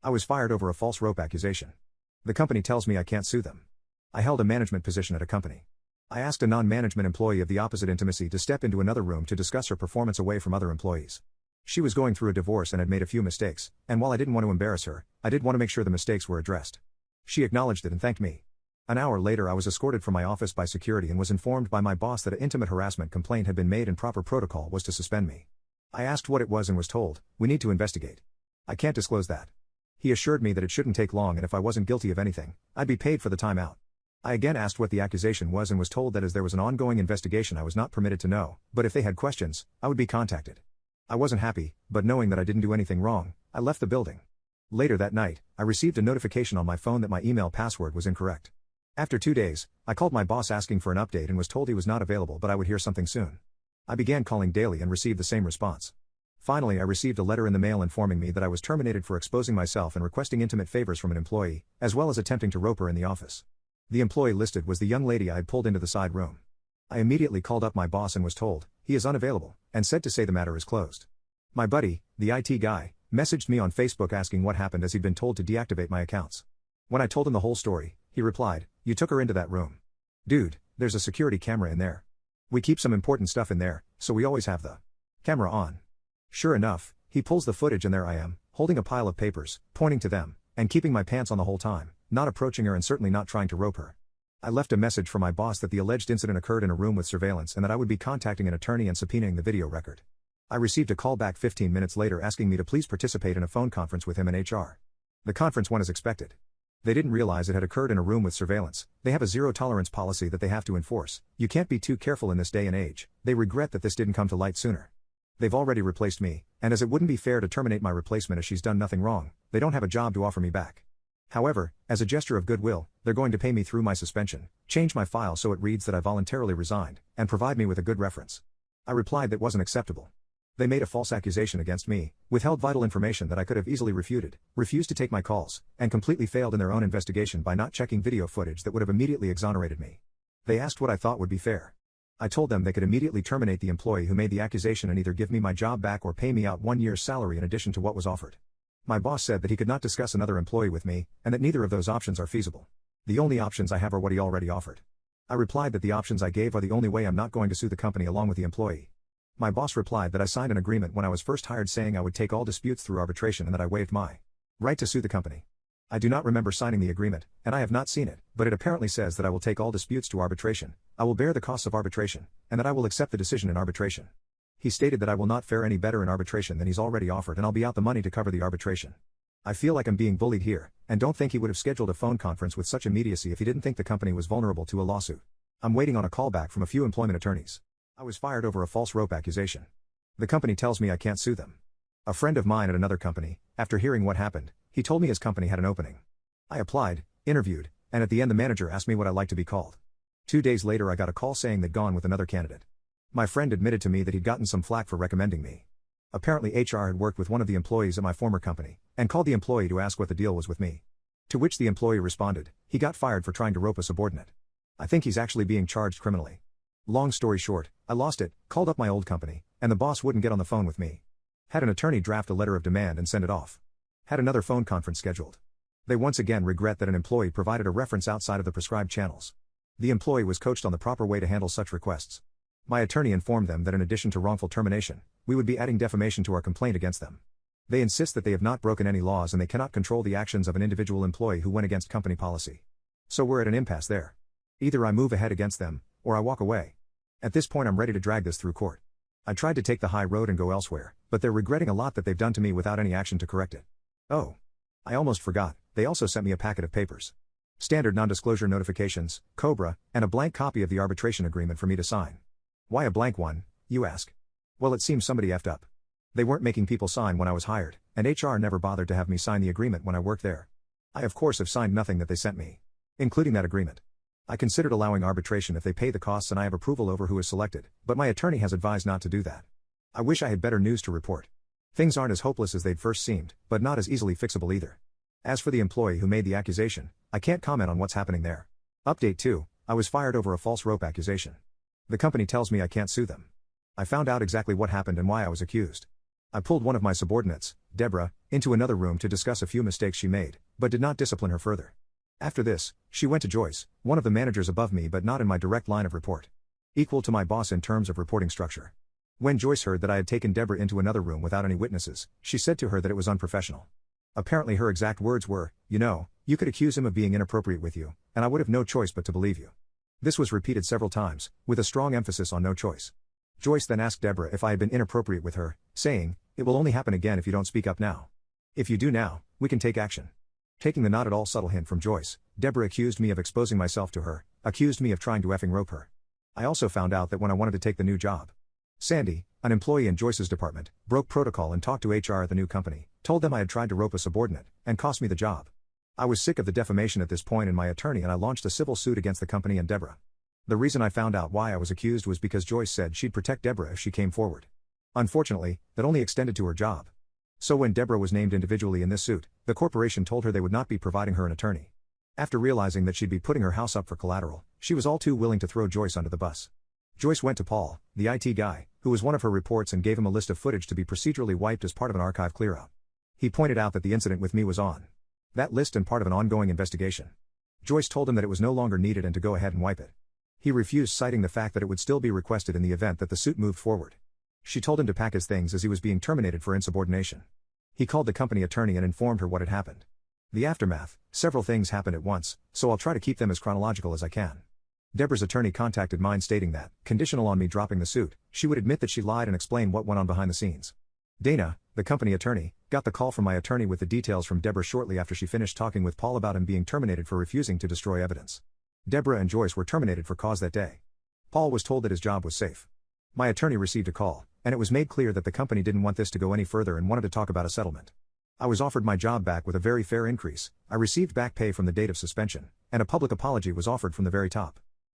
I was fired over a false rope accusation. The company tells me I can't sue them. I held a management position at a company. I asked a non-management employee of the opposite intimacy to step into another room to discuss her performance away from other employees. She was going through a divorce and had made a few mistakes, and while I didn't want to embarrass her, I did want to make sure the mistakes were addressed. She acknowledged it and thanked me. An hour later I was escorted from my office by security and was informed by my boss that an intimate harassment complaint had been made and proper protocol was to suspend me. I asked what it was and was told, "We need to investigate. I can't disclose that." He assured me that it shouldn't take long and if I wasn't guilty of anything, I'd be paid for the time out. I again asked what the accusation was and was told that as there was an ongoing investigation I was not permitted to know, but if they had questions, I would be contacted. I wasn't happy, but knowing that I didn't do anything wrong, I left the building. Later that night, I received a notification on my phone that my email password was incorrect. After 2 days, I called my boss asking for an update and was told he was not available but I would hear something soon. I began calling daily and received the same response. Finally I received a letter in the mail informing me that I was terminated for exposing myself and requesting intimate favors from an employee, as well as attempting to rope her in the office. The employee listed was the young lady I had pulled into the side room. I immediately called up my boss and was told, he is unavailable, and said to say the matter is closed. My buddy, the IT guy, messaged me on Facebook asking what happened as he'd been told to deactivate my accounts. When I told him the whole story, he replied, "You took her into that room. Dude, there's a security camera in there. We keep some important stuff in there, so we always have the camera on." Sure enough, he pulls the footage and there I am, holding a pile of papers, pointing to them, and keeping my pants on the whole time, not approaching her and certainly not trying to rope her. I left a message for my boss that the alleged incident occurred in a room with surveillance and that I would be contacting an attorney and subpoenaing the video record. I received a call back 15 minutes later asking me to please participate in a phone conference with him and HR. The conference went as expected. They didn't realize it had occurred in a room with surveillance. They have a zero-tolerance policy that they have to enforce. You can't be too careful in this day and age. They regret that this didn't come to light sooner. They've already replaced me, and as it wouldn't be fair to terminate my replacement as she's done nothing wrong, they don't have a job to offer me back. However, as a gesture of goodwill, they're going to pay me through my suspension, change my file so it reads that I voluntarily resigned, and provide me with a good reference. I replied that wasn't acceptable. They made a false accusation against me, withheld vital information that I could have easily refuted, refused to take my calls, and completely failed in their own investigation by not checking video footage that would have immediately exonerated me. They asked what I thought would be fair. I told them they could immediately terminate the employee who made the accusation and either give me my job back or pay me out 1 year's salary in addition to what was offered. My boss said that he could not discuss another employee with me, and that neither of those options are feasible. The only options I have are what he already offered. I replied that the options I gave are the only way I'm not going to sue the company along with the employee. My boss replied that I signed an agreement when I was first hired saying I would take all disputes through arbitration and that I waived my right to sue the company. I do not remember signing the agreement, and I have not seen it, but it apparently says that I will take all disputes to arbitration, I will bear the costs of arbitration, and that I will accept the decision in arbitration. He stated that I will not fare any better in arbitration than he's already offered and I'll be out the money to cover the arbitration. I feel like I'm being bullied here, and don't think he would have scheduled a phone conference with such immediacy if he didn't think the company was vulnerable to a lawsuit. I'm waiting on a call back from a few employment attorneys. I was fired over a false rope accusation. The company tells me I can't sue them. A friend of mine at another company, after hearing what happened, he told me his company had an opening. I applied, interviewed, and at the end the manager asked me what I like to be called. 2 days later I got a call saying they'd gone with another candidate. My friend admitted to me that he'd gotten some flack for recommending me. Apparently HR had worked with one of the employees at my former company, and called the employee to ask what the deal was with me. To which the employee responded, he got fired for trying to rope a subordinate. I think he's actually being charged criminally. Long story short, I lost it, called up my old company, and the boss wouldn't get on the phone with me. Had an attorney draft a letter of demand and send it off. Had another phone conference scheduled. They once again regret that an employee provided a reference outside of the prescribed channels. The employee was coached on the proper way to handle such requests. My attorney informed them that in addition to wrongful termination, we would be adding defamation to our complaint against them. They insist that they have not broken any laws and they cannot control the actions of an individual employee who went against company policy. So we're at an impasse there. Either I move ahead against them, or I walk away. At this point I'm ready to drag this through court. I tried to take the high road and go elsewhere, but they're regretting a lot that they've done to me without any action to correct it. Oh. I almost forgot, they also sent me a packet of papers. Standard non-disclosure notifications, COBRA, and a blank copy of the arbitration agreement for me to sign. Why a blank one, you ask? Well, it seems somebody effed up. They weren't making people sign when I was hired, and HR never bothered to have me sign the agreement when I worked there. I of course have signed nothing that they sent me, including that agreement. I considered allowing arbitration if they pay the costs and I have approval over who is selected, but my attorney has advised not to do that. I wish I had better news to report. Things aren't as hopeless as they'd first seemed, but not as easily fixable either. As for the employee who made the accusation, I can't comment on what's happening there. Update 2, I was fired over a false rope accusation. The company tells me I can't sue them. I found out exactly what happened and why I was accused. I pulled one of my subordinates, Deborah, into another room to discuss a few mistakes she made, but did not discipline her further. After this, she went to Joyce, one of the managers above me but not in my direct line of report. Equal to my boss in terms of reporting structure. When Joyce heard that I had taken Deborah into another room without any witnesses, she said to her that it was unprofessional. Apparently her exact words were, "You could accuse him of being inappropriate with you, and I would have no choice but to believe you." This was repeated several times, with a strong emphasis on no choice. Joyce then asked Deborah if I had been inappropriate with her, saying, "It will only happen again if you don't speak up now. If you do now, we can take action." Taking the not at all subtle hint from Joyce, Deborah accused me of exposing myself to her, accused me of trying to effing rope her. I also found out that when I wanted to take the new job, Sandy, an employee in Joyce's department, broke protocol and talked to HR at the new company, told them I had tried to rope a subordinate, and cost me the job. I was sick of the defamation at this point in my attorney and I launched a civil suit against the company and Deborah. The reason I found out why I was accused was because Joyce said she'd protect Deborah if she came forward. Unfortunately, that only extended to her job. So when Deborah was named individually in this suit, the corporation told her they would not be providing her an attorney. After realizing that she'd be putting her house up for collateral, she was all too willing to throw Joyce under the bus. Joyce went to Paul, the IT guy, who was one of her reports and gave him a list of footage to be procedurally wiped as part of an archive clear-up. He pointed out that the incident with me was on that list and part of an ongoing investigation. Joyce told him that it was no longer needed and to go ahead and wipe it. He refused, citing the fact that it would still be requested in the event that the suit moved forward. She told him to pack his things as he was being terminated for insubordination. He called the company attorney and informed her what had happened. The aftermath: several things happened at once, so I'll try to keep them as chronological as I can. Deborah's attorney contacted mine stating that, conditional on me dropping the suit, she would admit that she lied and explain what went on behind the scenes. Dana, the company attorney, got the call from my attorney with the details from Deborah shortly after she finished talking with Paul about him being terminated for refusing to destroy evidence. Deborah and Joyce were terminated for cause that day. Paul was told that his job was safe. My attorney received a call, and it was made clear that the company didn't want this to go any further and wanted to talk about a settlement. I was offered my job back with a very fair increase, I received back pay from the date of suspension, and a public apology was offered from the very top.